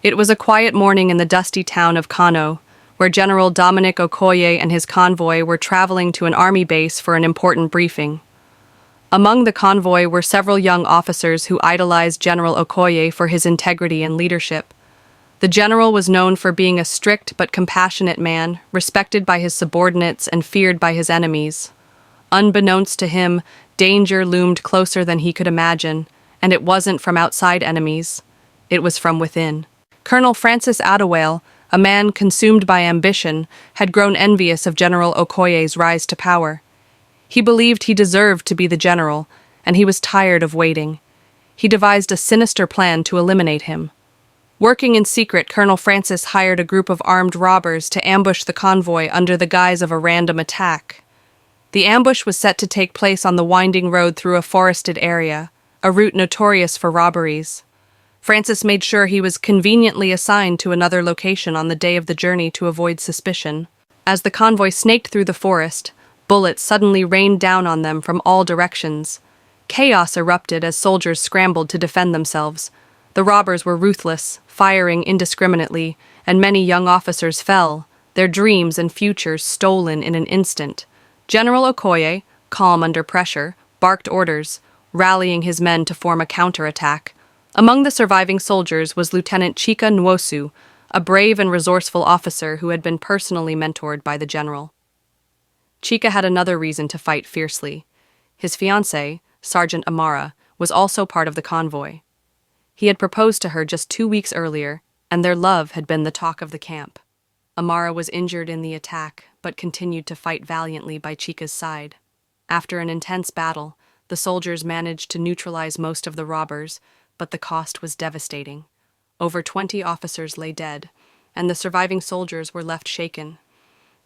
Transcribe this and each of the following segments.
It was a quiet morning in the dusty town of Kano, where General Dominic Okoye and his convoy were traveling to an army base for an important briefing. Among the convoy were several young officers who idolized General Okoye for his integrity and leadership. The general was known for being a strict but compassionate man, respected by his subordinates and feared by his enemies. Unbeknownst to him, danger loomed closer than he could imagine, and it wasn't from outside enemies. It was from within. Colonel Francis Adewale, a man consumed by ambition, had grown envious of General Okoye's rise to power. He believed he deserved to be the general, and he was tired of waiting. He devised a sinister plan to eliminate him. Working in secret, Colonel Francis hired a group of armed robbers to ambush the convoy under the guise of a random attack. The ambush was set to take place on the winding road through a forested area, a route notorious for robberies. Francis made sure he was conveniently assigned to another location on the day of the journey to avoid suspicion. As the convoy snaked through the forest, bullets suddenly rained down on them from all directions. Chaos erupted as soldiers scrambled to defend themselves. The robbers were ruthless, firing indiscriminately, and many young officers fell, their dreams and futures stolen in an instant. General Okoye, calm under pressure, barked orders, rallying his men to form a counterattack. Among the surviving soldiers was Lieutenant Chika Nwosu, a brave and resourceful officer who had been personally mentored by the general. Chika had another reason to fight fiercely. His fiancée, Sergeant Amara, was also part of the convoy. He had proposed to her just 2 weeks earlier, and their love had been the talk of the camp. Amara was injured in the attack, but continued to fight valiantly by Chika's side. After an intense battle, the soldiers managed to neutralize most of the robbers, but the cost was devastating. Over 20 officers lay dead, and the surviving soldiers were left shaken.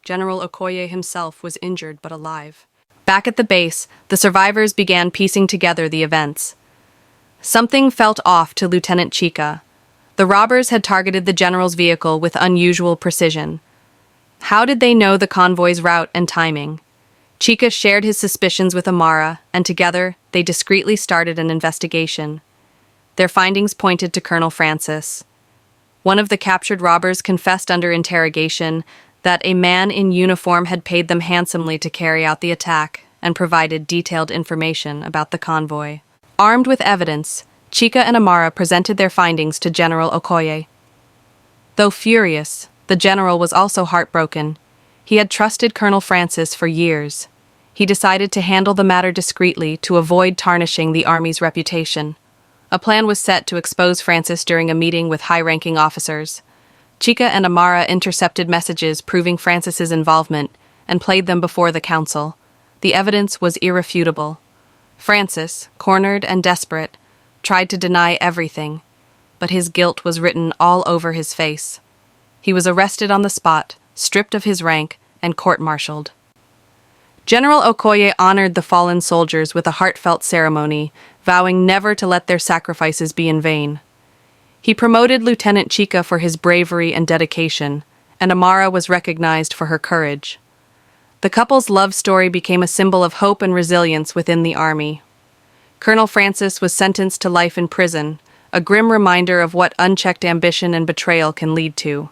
General Okoye himself was injured but alive. Back at the base, the survivors began piecing together the events. Something felt off to Lieutenant Chika. The robbers had targeted the general's vehicle with unusual precision. How did they know the convoy's route and timing? Chika shared his suspicions with Amara, and together they discreetly started an investigation. Their findings pointed to Colonel Francis. One of the captured robbers confessed under interrogation that a man in uniform had paid them handsomely to carry out the attack and provided detailed information about the convoy. Armed with evidence, Chika and Amara presented their findings to General Okoye. Though furious, the general was also heartbroken. He had trusted Colonel Francis for years. He decided to handle the matter discreetly to avoid tarnishing the army's reputation. A plan was set to expose Francis during a meeting with high-ranking officers. Chika and Amara intercepted messages proving Francis's involvement and played them before the council. The evidence was irrefutable. Francis, cornered and desperate, tried to deny everything, but his guilt was written all over his face. He was arrested on the spot, stripped of his rank, and court-martialed. General Okoye honored the fallen soldiers with a heartfelt ceremony, vowing never to let their sacrifices be in vain. He promoted Lieutenant Chika for his bravery and dedication, and Amara was recognized for her courage. The couple's love story became a symbol of hope and resilience within the army. Colonel Francis was sentenced to life in prison, a grim reminder of what unchecked ambition and betrayal can lead to.